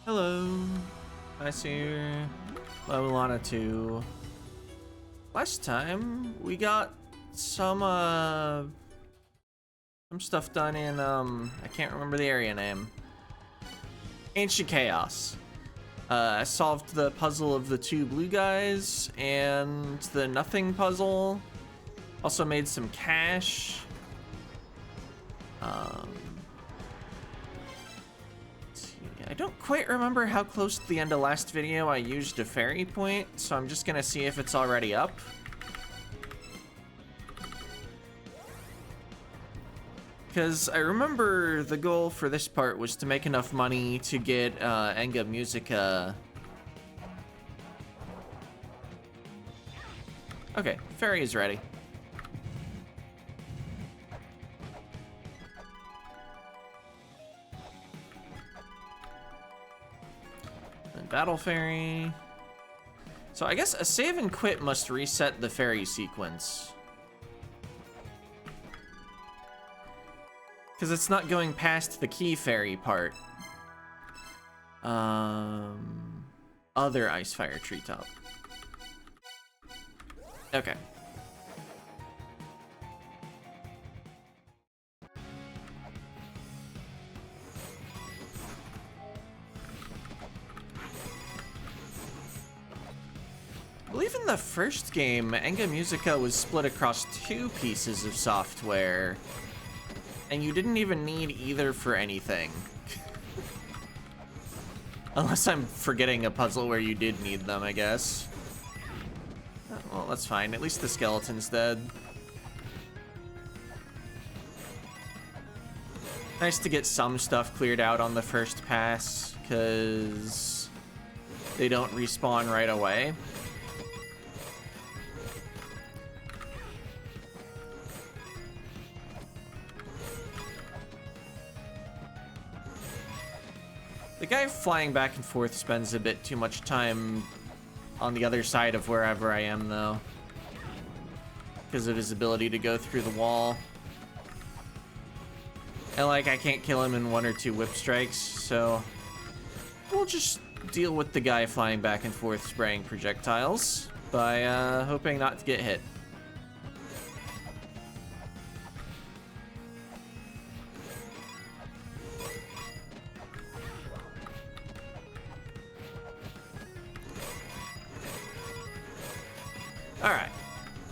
Hello. Nice here. La-Mulana 2. Last time we got some stuff done in I can't remember the area name. Ancient Chaos. I solved the puzzle of the two blue guys and the nothing puzzle. Also made some cash. I don't quite remember how close to the end of last video I used a fairy point, so I'm just gonna see if it's already up. Because I remember the goal for this part was to make enough money to get Enga Musica. Okay, fairy is ready. Battle fairy. So I guess a save and quit must reset the fairy sequence. Because it's not going past the key fairy part. Other ice fire treetop. Okay. I believe in the first game, Enga Musica was split across two pieces of software, and you didn't even need either for anything. Unless I'm forgetting a puzzle where you did need them, I guess. Well, that's fine. At least the skeleton's dead. Nice to get some stuff cleared out on the first pass, because they don't respawn right away. The guy flying back and forth spends a bit too much time on the other side of wherever I am, though, because of his ability to go through the wall. And, like, I can't kill him in one or two whip strikes, so we'll just deal with the guy flying back and forth spraying projectiles by hoping not to get hit. Alright,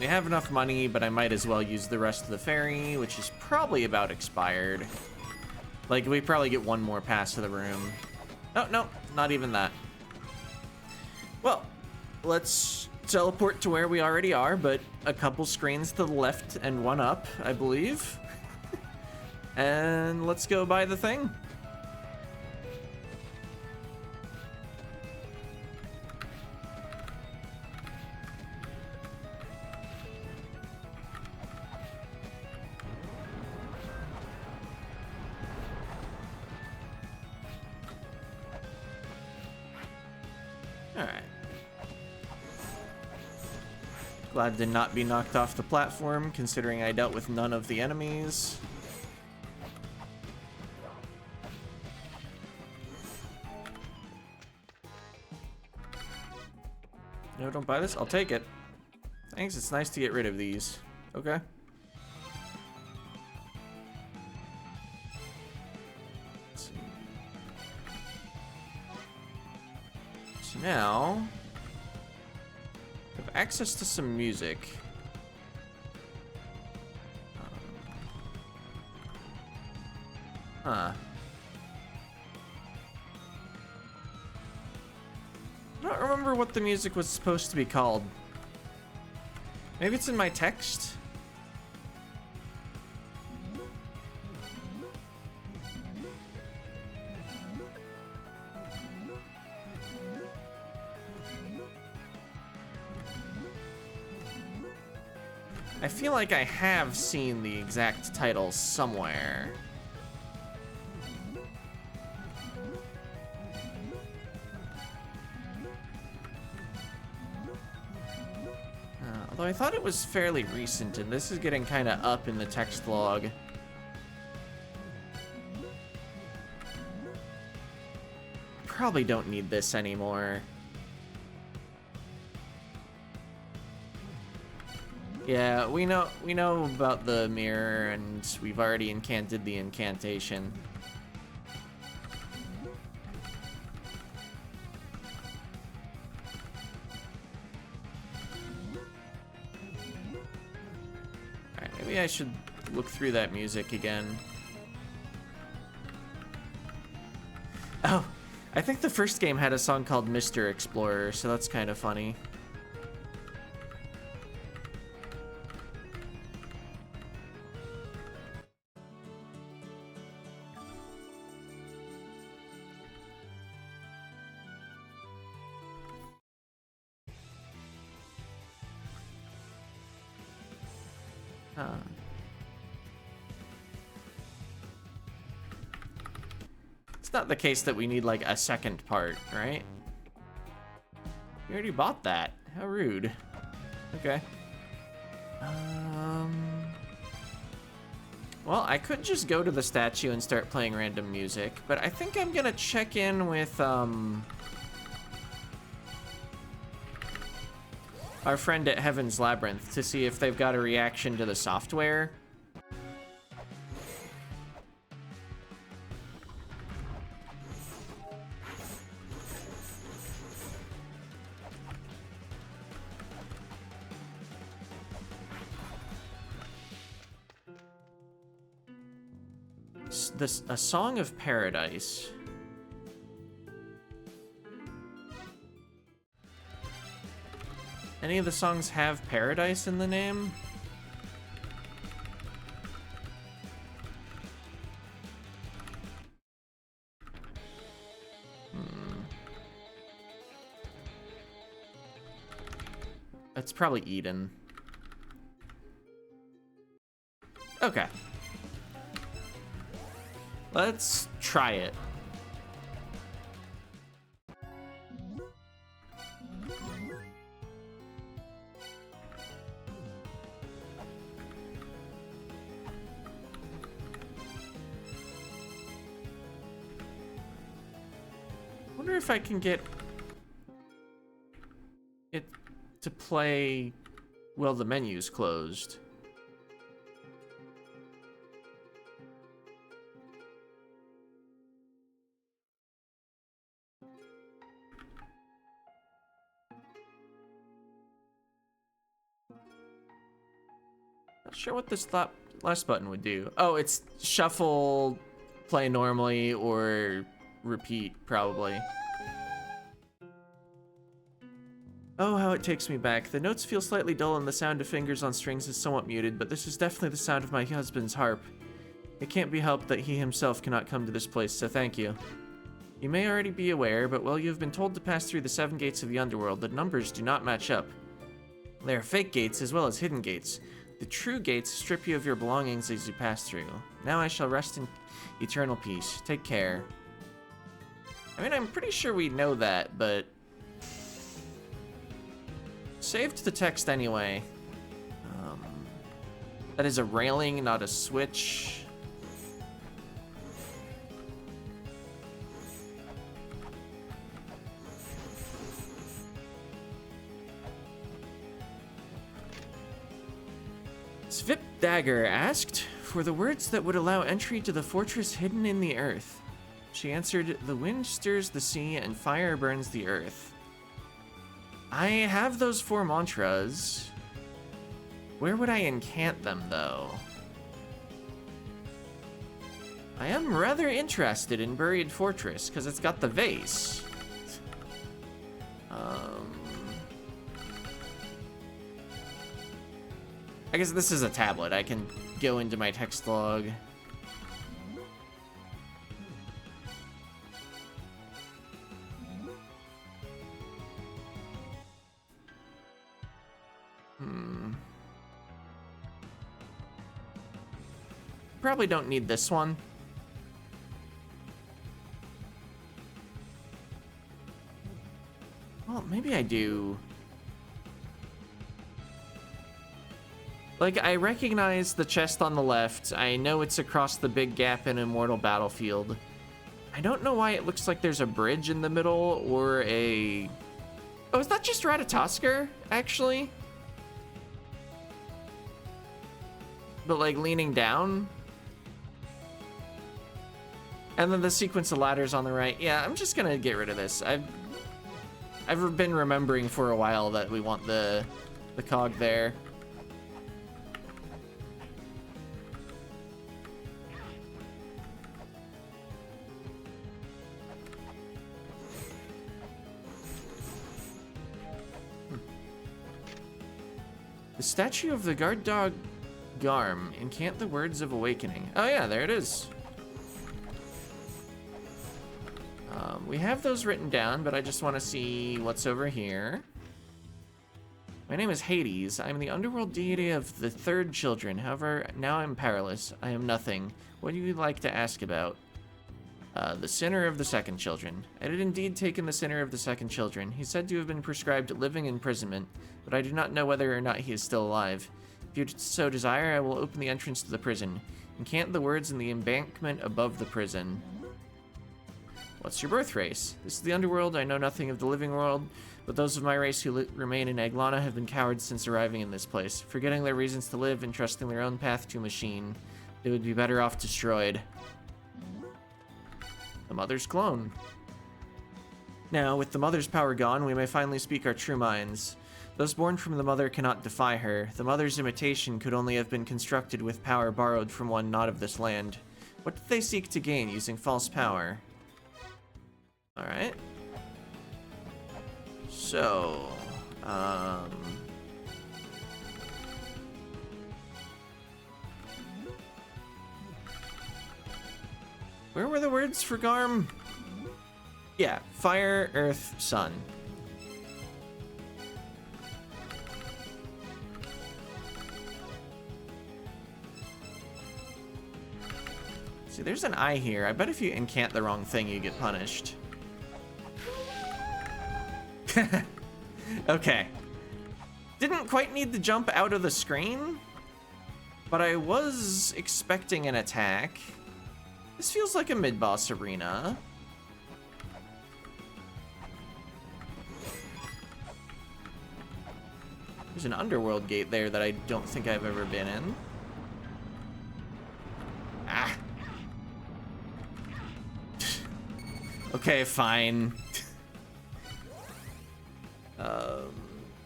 we have enough money, but I might as well use the rest of the fairy, which is probably about expired. Like, we probably get one more pass to the room. Oh, no, not even that. Well, let's teleport to where we already are, but a couple screens to the left and one up, I believe. And let's go buy the thing. Alright. Glad to not be knocked off the platform, considering I dealt with none of the enemies. No, don't buy this? I'll take it. Thanks, it's nice to get rid of these. Okay. Let's see. So now, I have access to some music. Huh. I don't remember what the music was supposed to be called. Maybe it's in my text? I feel like I have seen the exact title somewhere. Although I thought it was fairly recent, and this is getting kind of up in the text log. probably don't need this anymore. Yeah, we know about the mirror, and we've already incanted the incantation. Alright, maybe I should look through that music again. Oh, I think the first game had a song called Mr. Explorer, so that's kind of funny. It's not the case that we need like a second part, right? You already bought that. How rude. Okay. Well, I could just go to the statue and start playing random music, but I think I'm gonna check in with our friend at Heaven's Labyrinth to see if they've got a reaction to the software. A Song of Paradise. Any of the songs have paradise in the name? That's probably Eden. Okay. Let's try it. Wonder if I can get it to play while the menu's closed. Not sure what this last button would do. Oh, it's shuffle, play normally, or repeat, probably. Oh, how it takes me back. The notes feel slightly dull and the sound of fingers on strings is somewhat muted, but this is definitely the sound of my husband's harp. It can't be helped that he himself cannot come to this place, so thank you. You may already be aware, but while you have been told to pass through the 7 gates of the underworld, the numbers do not match up. They are fake gates as well as hidden gates. The true gates strip you of your belongings as you pass through. Now I shall rest in eternal peace. Take care. I mean, I'm pretty sure we know that, but... saved the text anyway. That is a railing, not a switch. Svip Dagger asked for the words that would allow entry to the fortress hidden in the earth. She answered, "The wind stirs the sea and fire burns the earth." I have those 4 mantras. Where would I incant them, though? I am rather interested in Buried Fortress, because it's got the vase. I guess this is a tablet. I can go into my text log. Probably don't need this one. Well, maybe I do. Like, I recognize the chest on the left. I know it's across the big gap in Immortal Battlefield. I don't know why it looks like there's a bridge in the middle or a... Oh, is that just Ratatoskr, actually? But like leaning down? And then the sequence of ladders on the right. Yeah, I'm just gonna get rid of this. I've been remembering for a while that we want the cog there. The statue of the guard dog Garm. Incant the words of awakening. Oh yeah, there it is. We have those written down, but I just want to see what's over here. My name is Hades. I am the underworld deity of the third children. However, now I'm powerless. I am nothing. What do you like to ask about? The sinner of the second children. I did indeed take in the sinner of the second children. He's said to have been prescribed living imprisonment, but I do not know whether or not he is still alive. If you so desire, I will open the entrance to the prison. Incant the words in the embankment above the prison. What's your birth race? This is the underworld. I know nothing of the living world, but those of my race who remain in La-Mulana have been cowards since arriving in this place, forgetting their reasons to live and trusting their own path to a machine. They would be better off destroyed. The mother's clone. Now, with the mother's power gone, we may finally speak our true minds. Those born from the mother cannot defy her. The mother's imitation could only have been constructed with power borrowed from one not of this land. What did they seek to gain using false power? Alright. So, where were the words for Garm? Yeah, fire, earth, sun. See, there's an eye here. I bet if you incant the wrong thing, you get punished. Okay. Didn't quite need to jump out of the screen, but I was expecting an attack. This feels like a mid-boss arena. There's an underworld gate there that I don't think I've ever been in. Ah. Okay, fine.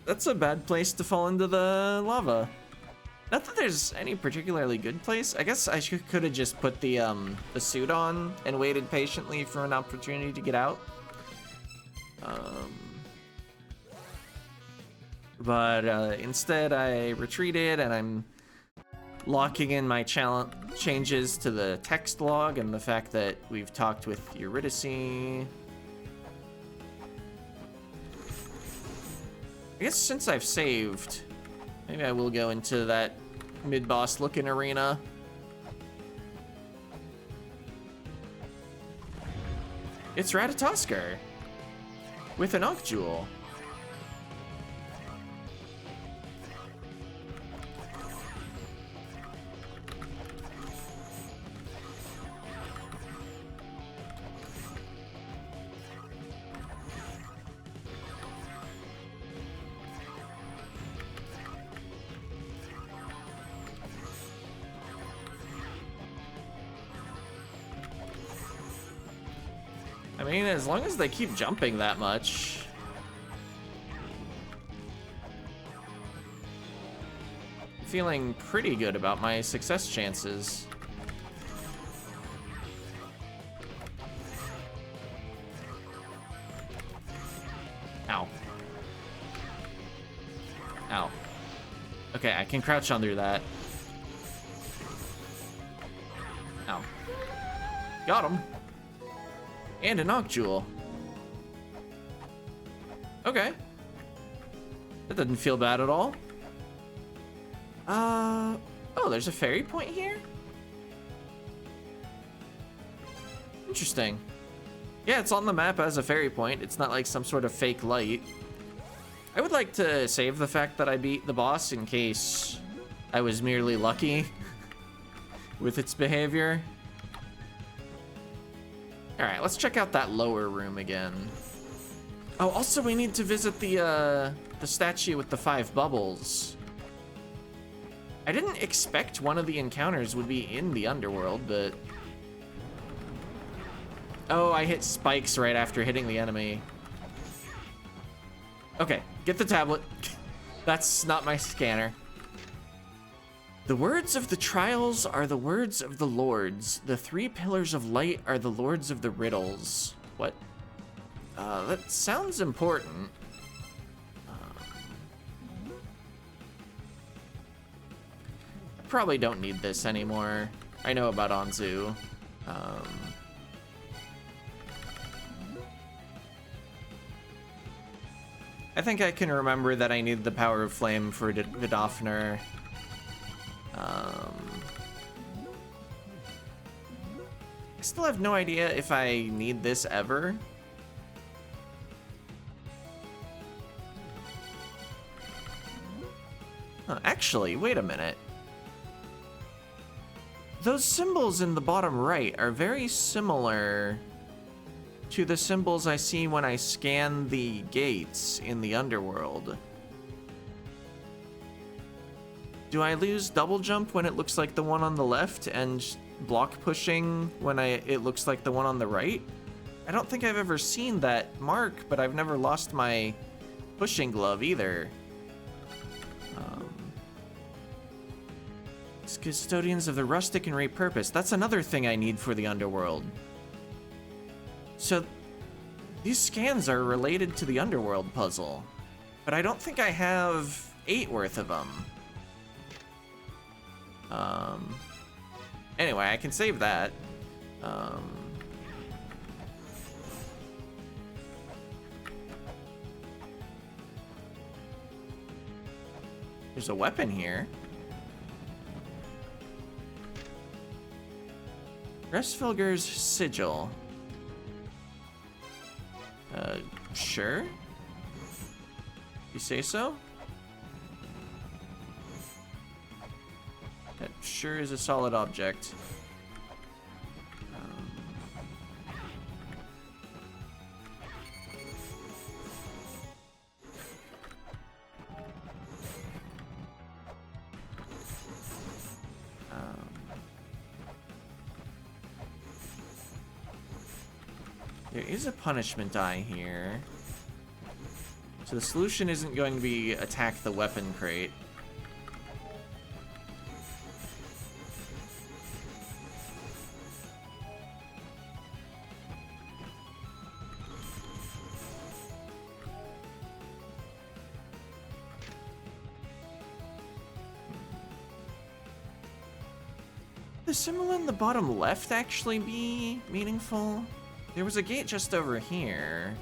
That's a bad place to fall into the lava. Not that there's any particularly good place. I guess I could have just put the suit on and waited patiently for an opportunity to get out. But instead I retreated, and I'm locking in my changes to the text log and the fact that we've talked with Eurydice. I guess since I've saved, maybe I will go into that mid-boss looking arena. It's Ratatoskr with an Ankh Jewel. I mean, as long as they keep jumping that much. I'm feeling pretty good about my success chances. Ow. Ow. Okay, I can crouch under that. Ow. Got him. And an Ankh Jewel. Okay. That doesn't feel bad at all. Oh, there's a fairy point here? Interesting. Yeah, it's on the map as a fairy point. It's not like some sort of fake light. I would like to save the fact that I beat the boss in case I was merely lucky with its behavior. All right, let's check out that lower room again. Oh, also we need to visit the statue with the 5 bubbles. I didn't expect one of the encounters would be in the underworld, but... Oh, I hit spikes right after hitting the enemy. Okay, get the tablet. That's not my scanner. The words of the trials are the words of the lords. The 3 pillars of light are the lords of the riddles. What? That sounds important. I probably don't need this anymore. I know about Anzu. I think I can remember that I need the power of flame for Vidofner. I still have no idea if I need this ever. Actually, wait a minute. Those symbols in the bottom right are very similar to the symbols I see when I scan the gates in the underworld. Do I lose double jump when it looks like the one on the left and block pushing when it looks like the one on the right? I don't think I've ever seen that mark, but I've never lost my pushing glove either. Custodians of the rustic and repurposed. That's another thing I need for the underworld. So these scans are related to the underworld puzzle, but I don't think I have 8 worth of them. Anyway, I can save that. There's a weapon here. Restfilger's sigil. Sure. You say so? That sure is a solid object. There is a punishment die here. So the solution isn't going to be attack the weapon crate. The symbol in the bottom left actually be meaningful? There was a gate just over here.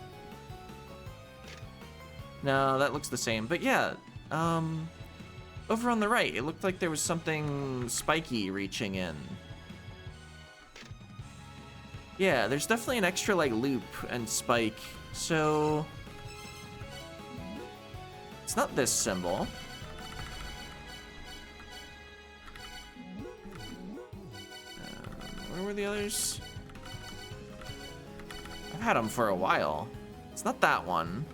No, that looks the same. But yeah, over on the right, it looked like there was something spiky reaching in. Yeah, there's definitely an extra, like, loop and spike. So it's not this symbol. Where were the others? I've had them for a while. It's not that one.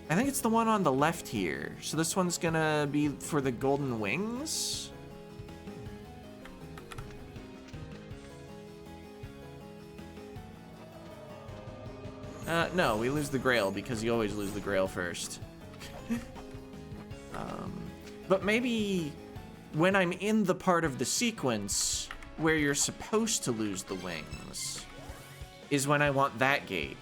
I think it's the one on the left here. So this one's gonna be for the golden wings. No, we lose the grail because you always lose the grail first. But maybe when I'm in the part of the sequence where you're supposed to lose the wings is when I want that gate.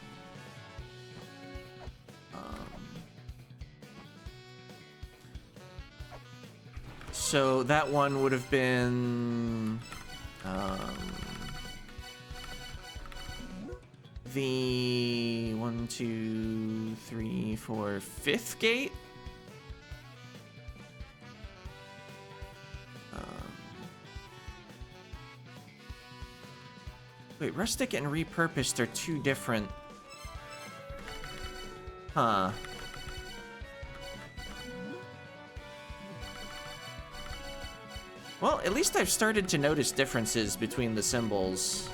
So that one would have been the 1, 2, 3, 4, 5th gate. Wait, rustic and repurposed are 2 different. Huh. Well, at least I've started to notice differences between the symbols.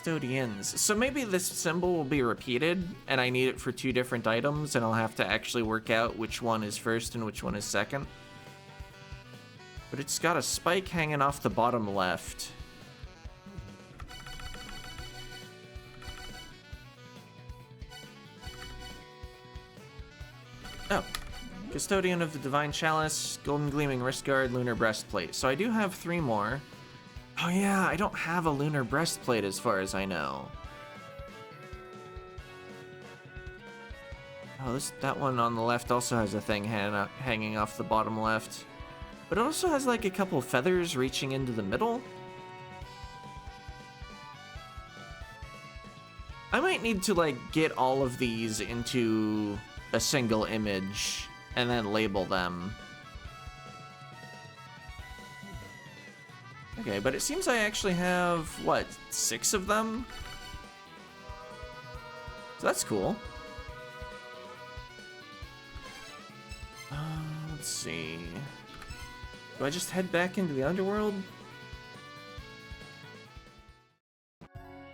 Custodians. So maybe this symbol will be repeated, and I need it for 2 different items, and I'll have to actually work out which one is first and which one is second. But it's got a spike hanging off the bottom left. Oh. Custodian of the Divine Chalice, Golden Gleaming Wrist Guard, Lunar Breastplate. So I do have 3 more. Oh yeah, I don't have a Lunar Breastplate as far as I know. Oh, that one on the left also has a thing hanging off the bottom left. But it also has like a couple feathers reaching into the middle. I might need to like get all of these into a single image and then label them. Okay, but it seems I actually have, what, 6 of them? So that's cool. Let's see. Do I just head back into the underworld?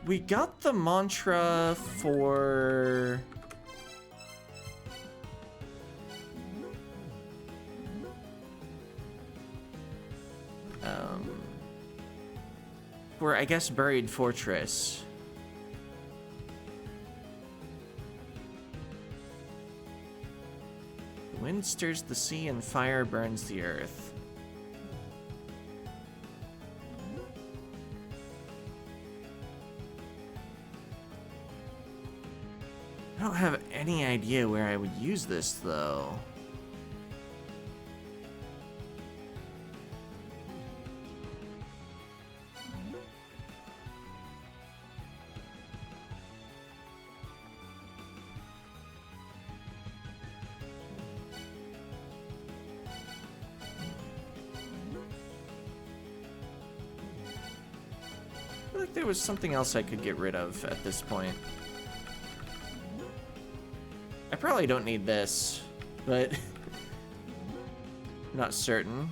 We got the mantra for... for, I guess, Buried Fortress. The wind stirs the sea and fire burns the earth. I don't have any idea where I would use this, though. I feel like there was something else I could get rid of at this point. I probably don't need this, but I'm not certain.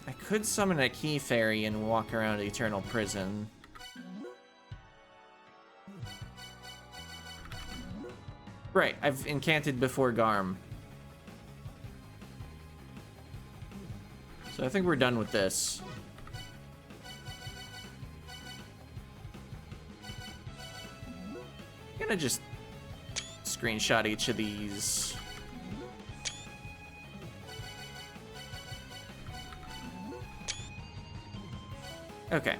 I could summon a key fairy and walk around Eternal Prison. Right, I've incanted before Garm. So I think we're done with this. I'm gonna just screenshot each of these. Okay.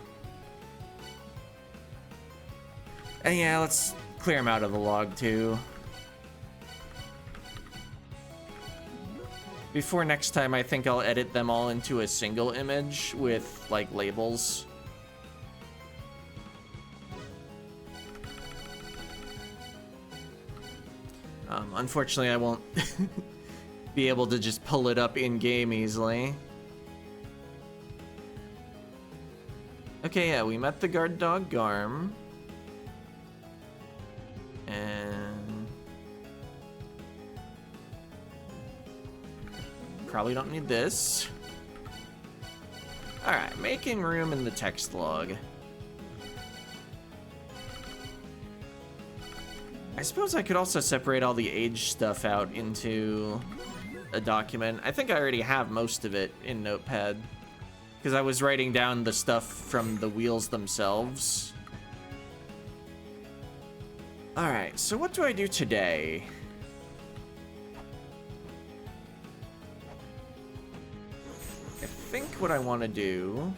And yeah, let's clear them out of the log too. Before next time, I think I'll edit them all into a single image with, like, labels. Unfortunately, I won't be able to just pull it up in-game easily. Okay, yeah, we met the guard dog Garm. And... probably don't need this. Alright, making room in the text log. I suppose I could also separate all the age stuff out into a document. I think I already have most of it in Notepad, because I was writing down the stuff from the wheels themselves. Alright, so what do I do today? I think what I want to do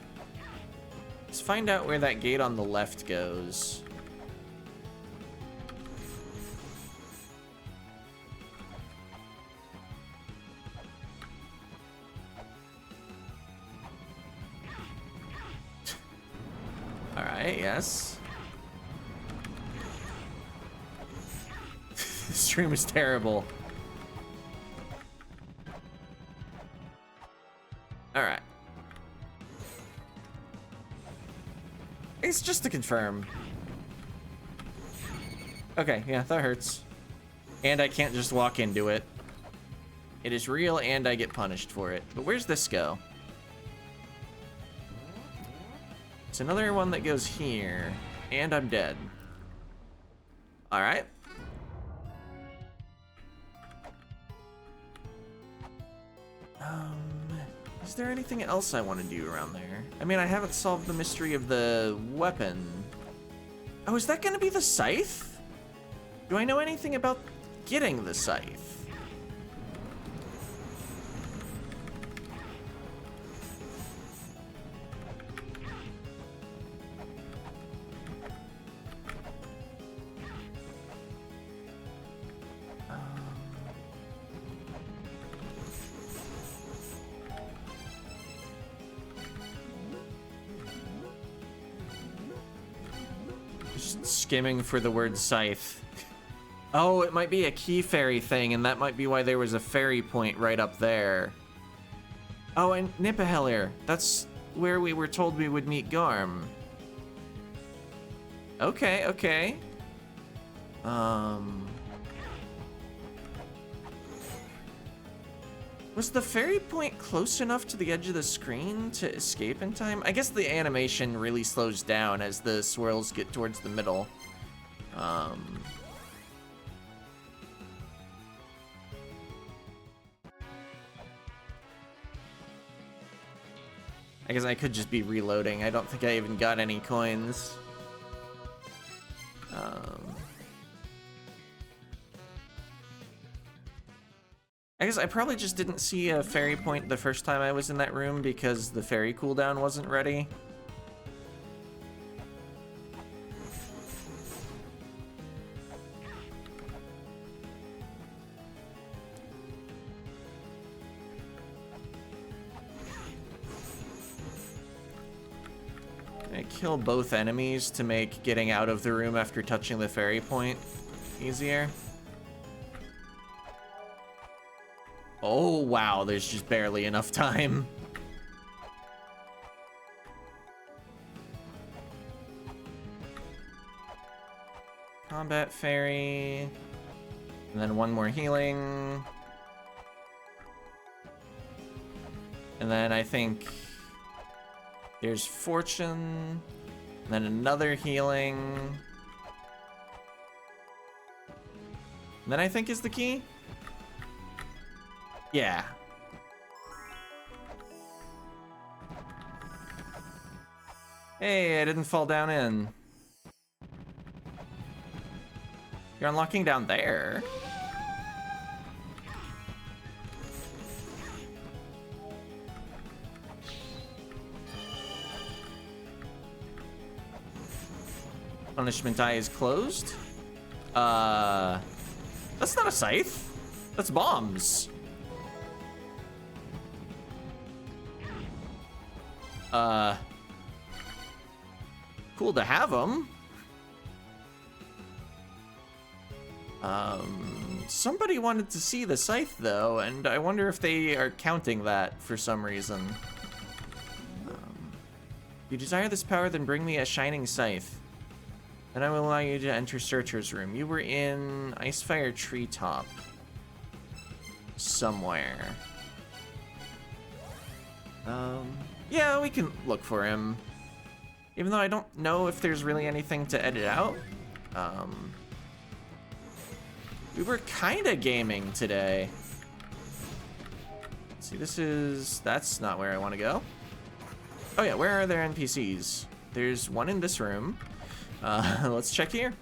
is find out where that gate on the left goes. Alright, yes. This stream is terrible. Alright. It's just to confirm. Okay, yeah, that hurts. And I can't just walk into it. It is real and I get punished for it. But where's this go? There's another one that goes here, and I'm dead. All right. Is there anything else I want to do around there? I mean, I haven't solved the mystery of the weapon. Oh, is that going to be the scythe? Do I know anything about getting the scythe? Skimming for the word scythe. Oh, it might be a key fairy thing, and that might be why there was a fairy point right up there. Oh, and Nippahellir. That's where we were told we would meet Garm. Okay, okay. Was the fairy point close enough to the edge of the screen to escape in time? I guess the animation really slows down as the swirls get towards the middle. I guess I could just be reloading. I don't think I even got any coins. I guess I probably just didn't see a fairy point the first time I was in that room because the fairy cooldown wasn't ready. I kill both enemies to make getting out of the room after touching the fairy point easier. Oh, wow, there's just barely enough time. Combat fairy. And then one more healing. And then I think there's fortune. And then another healing. And then I think is the key. Yeah. Hey, I didn't fall down in. You're unlocking down there. Punishment eye is closed. That's not a scythe. That's bombs. Cool to have them. Somebody wanted to see the scythe though, and I wonder if they are counting that for some reason. If you desire this power, then bring me a shining scythe. Then I will allow you to enter Searcher's room. You were in Icefire Treetop. Somewhere. Yeah, we can look for him. Even though I don't know if there's really anything to edit out. We were kinda gaming today. Let's see, that's not where I want to go. Oh yeah, where are there NPCs? There's one in this room. Let's check here.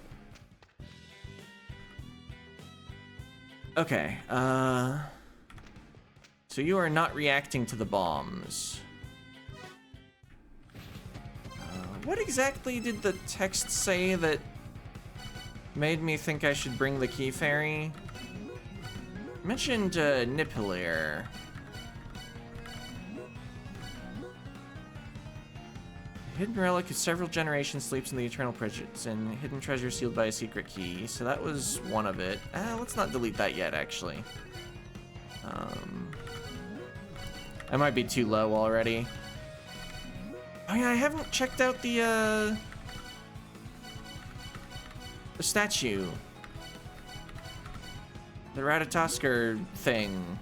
Okay, so you are not reacting to the bombs. What exactly did the text say that made me think I should bring the key fairy? It mentioned Nippahellir. Hidden relic of several generations sleeps in the eternal prison. Hidden treasure sealed by a secret key. So that was one of it. Let's not delete that yet, actually. I might be too low already. Oh yeah, I haven't checked out the statue. The Ratatoskr thing.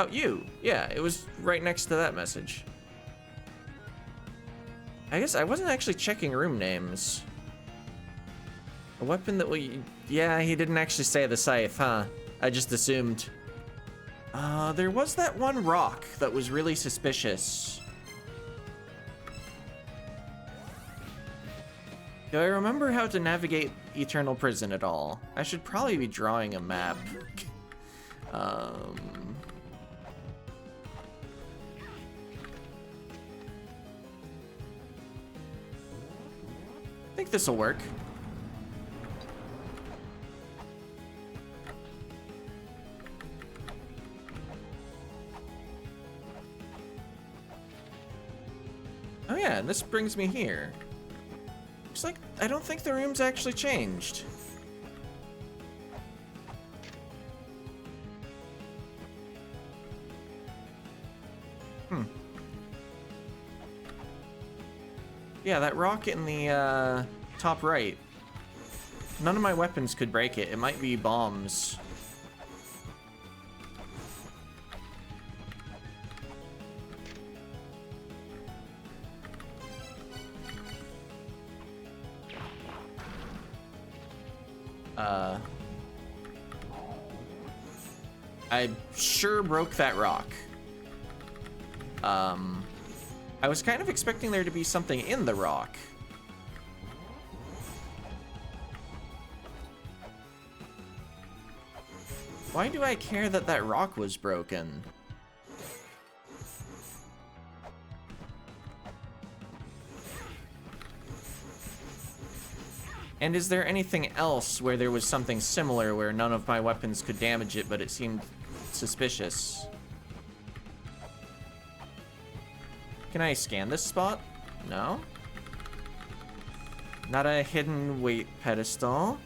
Oh, you. Yeah, it was right next to that message. I guess I wasn't actually checking room names. A weapon that we... Yeah, he didn't actually say the scythe, huh? I just assumed. There was that one rock that was really suspicious. Do I remember how to navigate Eternal Prison at all? I should probably be drawing a map. I think this will work. Oh yeah, and this brings me here. Looks like I don't think the room's actually changed. Yeah, that rock in the top right. None of my weapons could break it. It might be bombs. I sure broke that rock. I was kind of expecting there to be something in the rock. Why do I care that that rock was broken? And is there anything else where there was something similar where none of my weapons could damage it, but it seemed suspicious? Can I scan this spot? No. Not a hidden weight pedestal.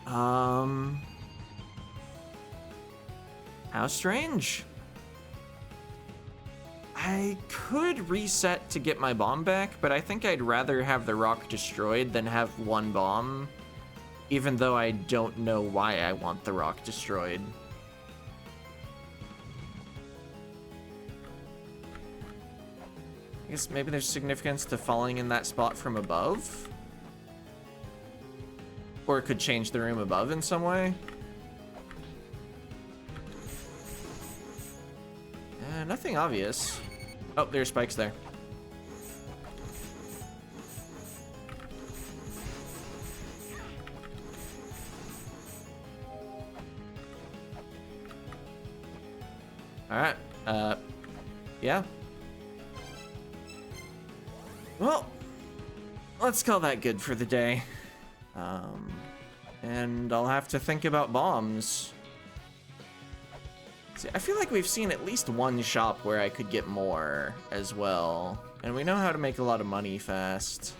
How strange. I could reset to get my bomb back, but I think I'd rather have the rock destroyed than have one bomb, even though I don't know why I want the rock destroyed. I guess maybe there's significance to falling in that spot from above? Or it could change the room above in some way? Nothing obvious. Oh, there's spikes there. Alright, yeah. Well, let's call that good for the day. And I'll have to think about bombs. See, I feel like we've seen at least one shop where I could get more as well. And we know how to make a lot of money fast.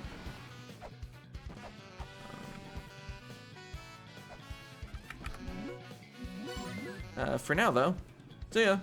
For now, though, see ya.